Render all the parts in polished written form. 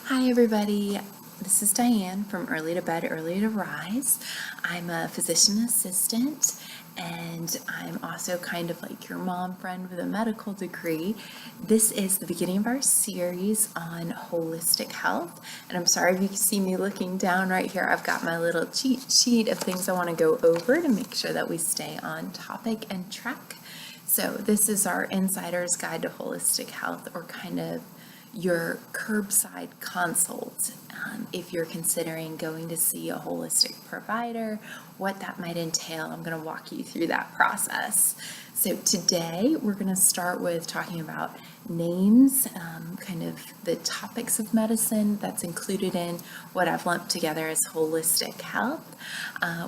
Hi everybody, this is Diane from Early to Bed, Early to Rise. I'm a physician assistant and I'm also kind of like your mom friend with a medical degree. This is the beginning of our series on holistic health, and I'm sorry if you can see me looking down right here. I've got my little cheat sheet of things I want to go over to make sure that we stay on topic and track. So this is our Insider's Guide to Holistic Health, or kind of your curbside consult if you're considering going to see a holistic provider, what that might entail. I'm going to walk you through that process. So today we're going to start with talking about names, kind of the topics of medicine that's included in what I've lumped together as holistic health.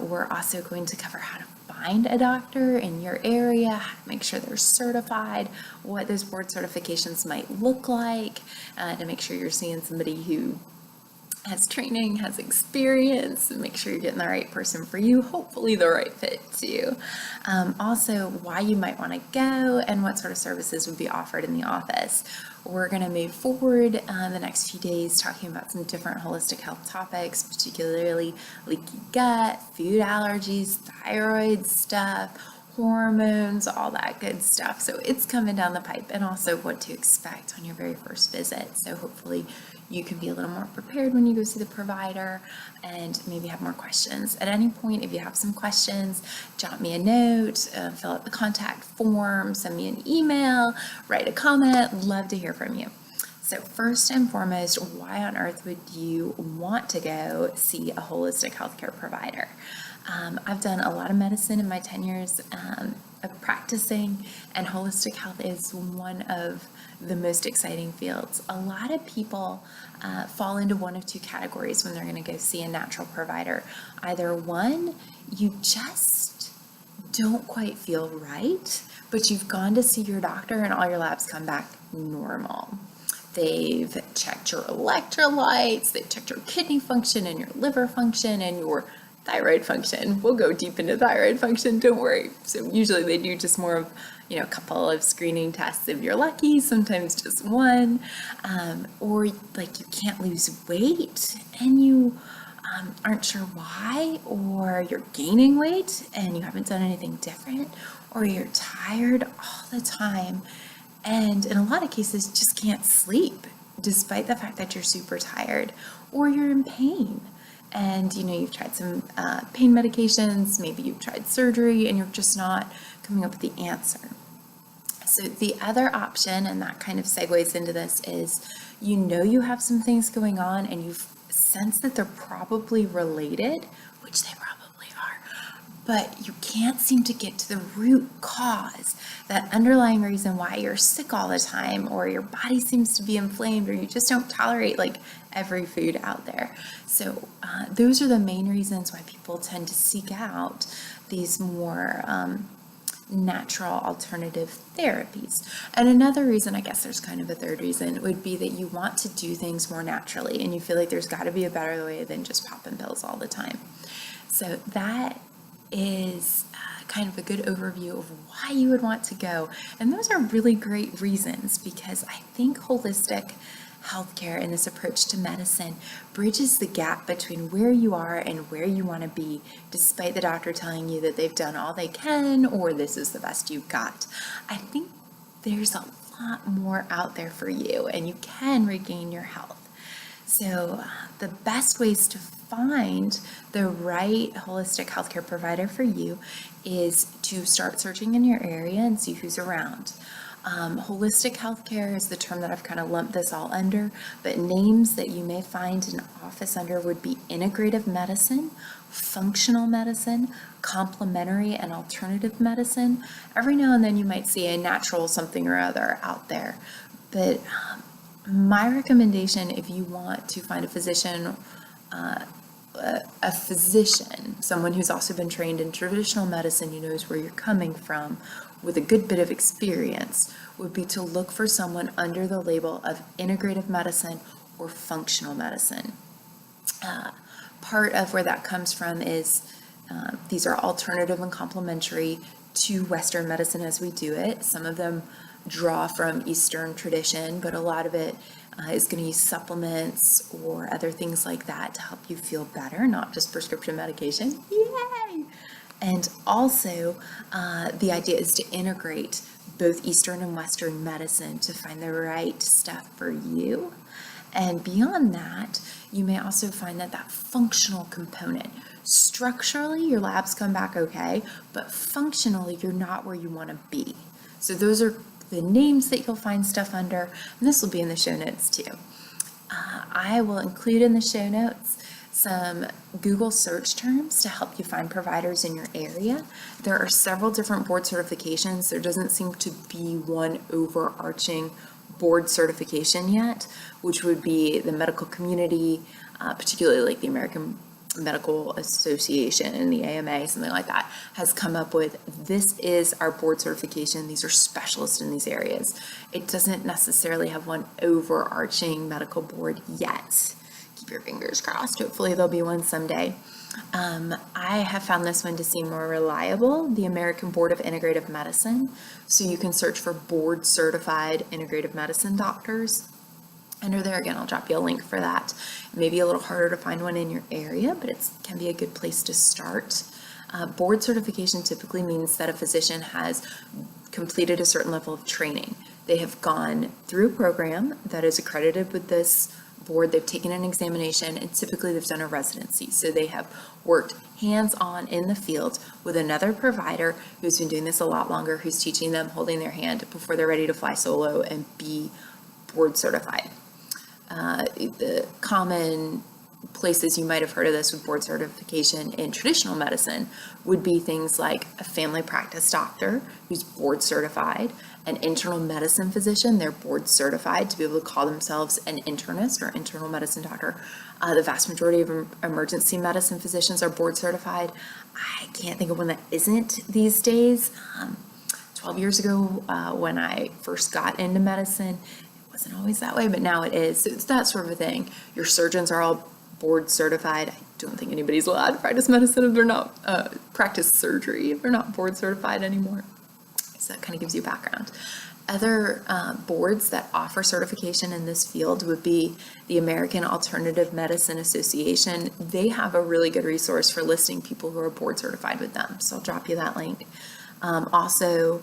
We're also going to cover how to find a doctor in your area, how to make sure they're certified, what those board certifications might look like, to make sure you're seeing somebody who has training, has experience, and make sure you're getting the right person for you, hopefully the right fit too. Also, why you might want to go and what sort of services would be offered in the office. We're going to move forward the next few days talking about some different holistic health topics, particularly leaky gut, food allergies, thyroid stuff, hormones, all that good stuff. So it's coming down the pipe, and also what to expect on your very first visit. So hopefully you can be a little more prepared when you go see the provider and maybe have more questions. At any point, if you have some questions, jot me a note, fill out the contact form, send me an email, write a comment. Love to hear from you. So first and foremost, why on earth would you want to go see a holistic healthcare provider? I've done a lot of medicine in my 10 years of practicing, and holistic health is one of the most exciting fields. A lot of people fall into one of two categories when they're going to go see a natural provider. Either one, you just don't quite feel right, but you've gone to see your doctor and all your labs come back normal. They've checked your electrolytes, they've checked your kidney function and your liver function and your thyroid function. We'll go deep into thyroid function, don't worry. So usually they do just more of, a couple of screening tests if you're lucky, sometimes just one. Or like you can't lose weight and you aren't sure why, or you're gaining weight and you haven't done anything different, or you're tired all the time and in a lot of cases just can't sleep despite the fact that you're super tired, or you're in pain. And you've tried some pain medications, maybe you've tried surgery, and you're just not coming up with the answer. So the other option, and that kind of segues into this, is you have some things going on and you sense that they're probably related, which they probably are, but you can't seem to get to the root cause, that underlying reason why you're sick all the time, or your body seems to be inflamed, or you just don't tolerate like every food out there. So those are the main reasons why people tend to seek out these more natural alternative therapies. And another reason, I guess there's kind of a third reason, would be that you want to do things more naturally and you feel like there's got to be a better way than just popping pills all the time. So that is kind of a good overview of why you would want to go. And those are really great reasons, because I think holistic healthcare and this approach to medicine bridges the gap between where you are and where you want to be, despite the doctor telling you that they've done all they can or this is the best you've got. I think there's a lot more out there for you and you can regain your health. So the best ways to find the right holistic healthcare provider for you is to start searching in your area and see who's around. Holistic healthcare is the term that I've kind of lumped this all under, but names that you may find an office under would be integrative medicine, functional medicine, complementary and alternative medicine. Every now and then you might see a natural something or other out there, but my recommendation, if you want to find a physician, someone who's also been trained in traditional medicine, who knows where you're coming from, with a good bit of experience, would be to look for someone under the label of integrative medicine or functional medicine. Part of where that comes from is these are alternative and complementary to Western medicine as we do it. Some of them draw from Eastern tradition, but a lot of it is going to use supplements or other things like that to help you feel better, not just prescription medication. Yay! And also, the idea is to integrate both Eastern and Western medicine to find the right stuff for you. And beyond that, you may also find that functional component. Structurally, your labs come back okay, but functionally, you're not where you want to be. So those are the names that you'll find stuff under, and this will be in the show notes too. I will include in the show notes some Google search terms to help you find providers in your area. There are several different board certifications. There doesn't seem to be one overarching board certification yet, which would be the medical community, particularly like the American Medical Association and the AMA, something like that, has come up with, this is our board certification. These are specialists in these areas. It doesn't necessarily have one overarching medical board yet. Keep your fingers crossed. Hopefully there'll be one someday. I have found this one to seem more reliable, the American Board of Integrative Medicine. So you can search for board certified integrative medicine doctors. Under there, again, I'll drop you a link for that. It may be a little harder to find one in your area, but it can be a good place to start. Board certification typically means that a physician has completed a certain level of training. They have gone through a program that is accredited with this board, they've taken an examination, and typically they've done a residency. So they have worked hands-on in the field with another provider who's been doing this a lot longer, who's teaching them, holding their hand before they're ready to fly solo and be board certified. The common places you might have heard of this with board certification in traditional medicine would be things like a family practice doctor who's board certified, an internal medicine physician, they're board certified to be able to call themselves an internist or internal medicine doctor. The vast majority of emergency medicine physicians are board certified. I can't think of one that isn't these days. 12 years ago, when I first got into medicine, it wasn't always that way, but now it is. So it's that sort of a thing. Your surgeons are all board certified. I don't think anybody's allowed to practice medicine if they're not, practice surgery if they're not board certified anymore. So that kind of gives you background. Other boards that offer certification in this field would be the American Alternative Medicine Association. They have a really good resource for listing people who are board certified with them. So I'll drop you that link. Also,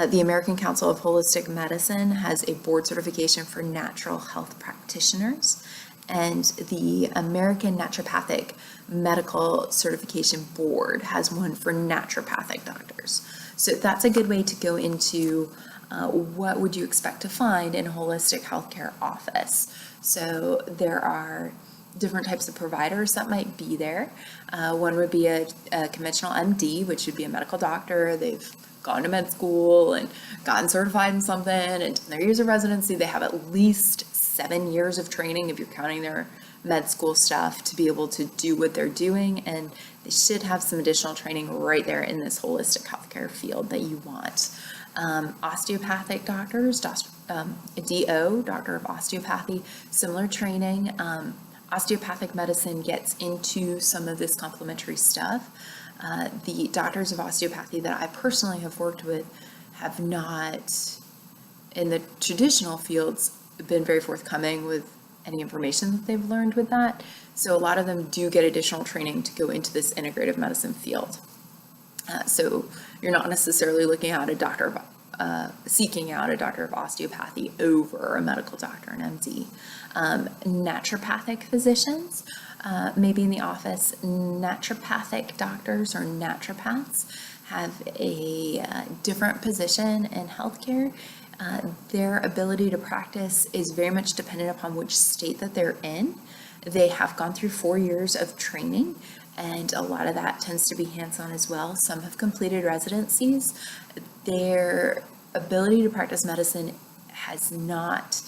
the American Council of Holistic Medicine has a board certification for natural health practitioners, and the American Naturopathic Medical Certification Board has one for naturopathic doctors. So that's a good way to go into what would you expect to find in a holistic healthcare office. So there are different types of providers that might be there. One would be a conventional MD, which would be a medical doctor. They've gone to med school and gotten certified in something and done their years of residency. They have at least 7 years of training if you're counting their med school stuff to be able to do what they're doing, and they should have some additional training right there in this holistic healthcare field that you want. Osteopathic doctors, DO, Doctor of Osteopathy, similar training. Osteopathic medicine gets into some of this complementary stuff. The doctors of osteopathy that I personally have worked with have not, in the traditional fields, been very forthcoming with any information that they've learned with that. So a lot of them do get additional training to go into this integrative medicine field. So you're not necessarily looking at a doctor of, seeking out a doctor of osteopathy over a medical doctor, an MD. Naturopathic physicians, maybe in the office, naturopathic doctors or naturopaths have a different position in healthcare. Their ability to practice is very much dependent upon which state that they're in. They have gone through 4 years of training, and a lot of that tends to be hands-on as well. Some have completed residencies. Their ability to practice medicine has not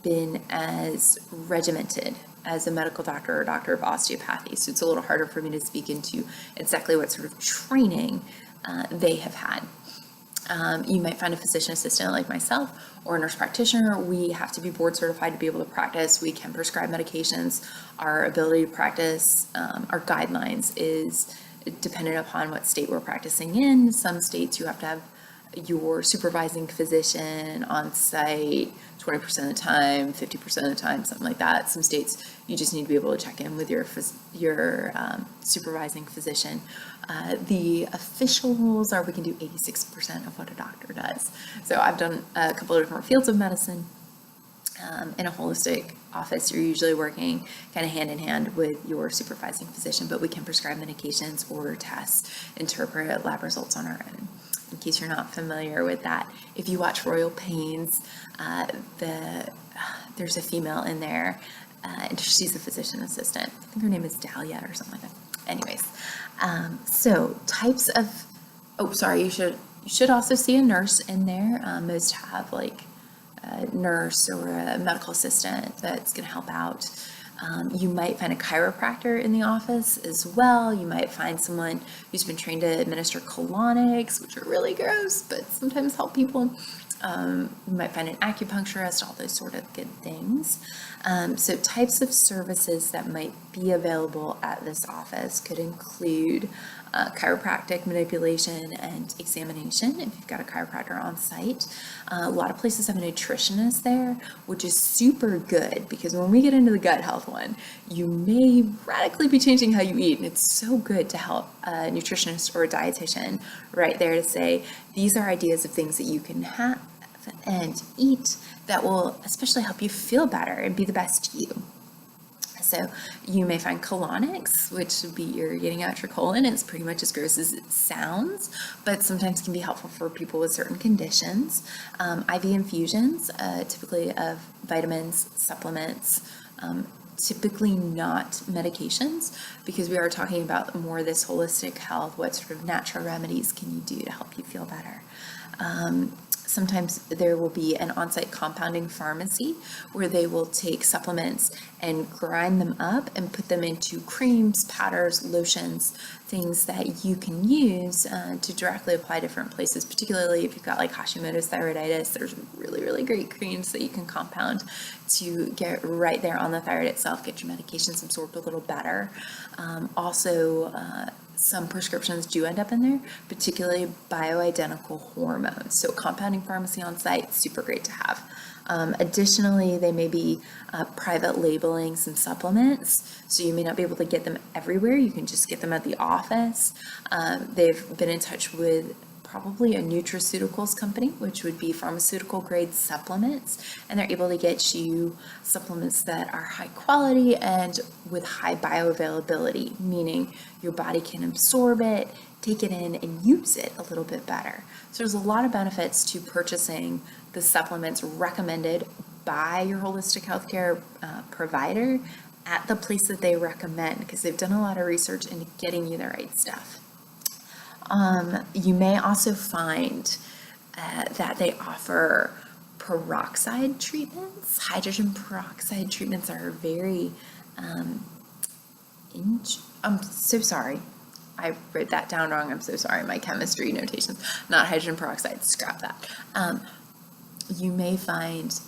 been as regimented as a medical doctor or doctor of osteopathy. So it's a little harder for me to speak into exactly what sort of training they have had. You might find a physician assistant like myself or a nurse practitioner. We have to be board certified to be able to practice. We can prescribe medications. Our ability to practice, our guidelines is dependent upon what state we're practicing in. Some states you have to have your supervising physician on site 20% of the time, 50% of the time, something like that. Some states, you just need to be able to check in with your supervising physician. The official rules are we can do 86% of what a doctor does. So I've done a couple of different fields of medicine. In a holistic office, you're usually working kind of hand in hand with your supervising physician, but we can prescribe medications, order tests, interpret lab results on our own. In case you're not familiar with that, if you watch Royal Pains, there's a female in there, and she's a physician assistant. I think her name is Dahlia or something like that. Anyways, so types of, you should also see a nurse in there. Most have like a nurse or a medical assistant that's going to help out. You might find a chiropractor in the office as well. You might find someone who's been trained to administer colonics, which are really gross, but sometimes help people. You might find an acupuncturist, all those sort of good things. So types of services that might be available at this office could include chiropractic manipulation and examination if you've got a chiropractor on site. A lot of places have a nutritionist there, which is super good because when we get into the gut health one, you may radically be changing how you eat, and it's so good to help a nutritionist or a dietitian right there to say, these are ideas of things that you can have and eat that will especially help you feel better and be the best you. So you may find colonics, which would be you're getting out your colon. It's pretty much as gross as it sounds, but sometimes can be helpful for people with certain conditions. IV infusions, typically of vitamins, supplements, typically not medications, because we are talking about more this holistic health. What sort of natural remedies can you do to help you feel better? Sometimes there will be an on-site compounding pharmacy where they will take supplements and grind them up and put them into creams, powders, lotions, things that you can use to directly apply different places, particularly if you've got like Hashimoto's thyroiditis. There's really, really great creams that you can compound to get right there on the thyroid itself, get your medications absorbed a little better. Some prescriptions do end up in there, particularly bioidentical hormones. So compounding pharmacy on site, super great to have. Additionally, they may be private labeling some supplements, so you may not be able to get them everywhere. You can just get them at the office. They've been in touch with probably a nutraceuticals company, which would be pharmaceutical grade supplements, and they're able to get you supplements that are high quality and with high bioavailability, meaning your body can absorb it, take it in, and use it a little bit better. So there's a lot of benefits to purchasing the supplements recommended by your holistic healthcare provider at the place that they recommend, because they've done a lot of research into getting you the right stuff. You may also find that they offer peroxide treatments. Hydrogen peroxide treatments are very, I'm so sorry. I wrote that down wrong. I'm so sorry. My chemistry notations, not hydrogen peroxide, scrap that. You may find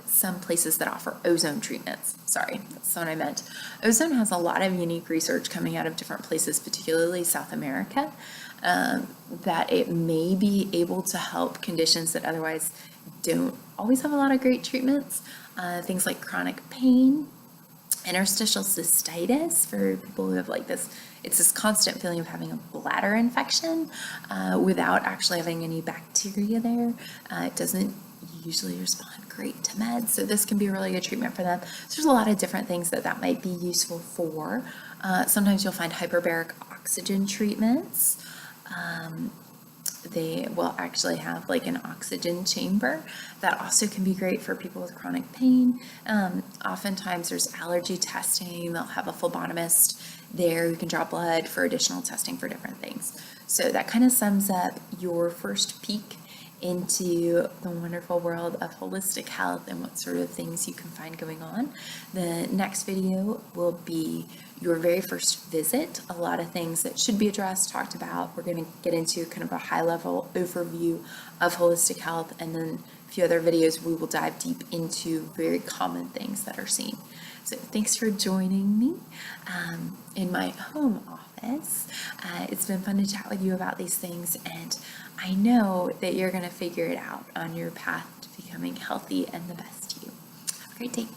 some places that offer ozone treatments. Sorry, that's what I meant. Ozone has a lot of unique research coming out of different places, particularly South America, that it may be able to help conditions that otherwise don't always have a lot of great treatments. Things like chronic pain, interstitial cystitis for people who have like this, it's this constant feeling of having a bladder infection without actually having any bacteria there. It doesn't usually respond great to meds, so this can be a really good treatment for them. So there's a lot of different things that might be useful for. Sometimes you'll find hyperbaric oxygen treatments. They will actually have like an oxygen chamber that also can be great for people with chronic pain. Oftentimes there's allergy testing. They'll have a phlebotomist there who can draw blood for additional testing for different things. So that kind of sums up your first peek into the wonderful world of holistic health and what sort of things you can find going on. The next video will be your very first visit, a lot of things that should be addressed, talked about. We're going to get into kind of a high level overview of holistic health and then few other videos, we will dive deep into very common things that are seen. So thanks for joining me in my home office. It's been fun to chat with you about these things, and I know that you're going to figure it out on your path to becoming healthy and the best you. Have a great day.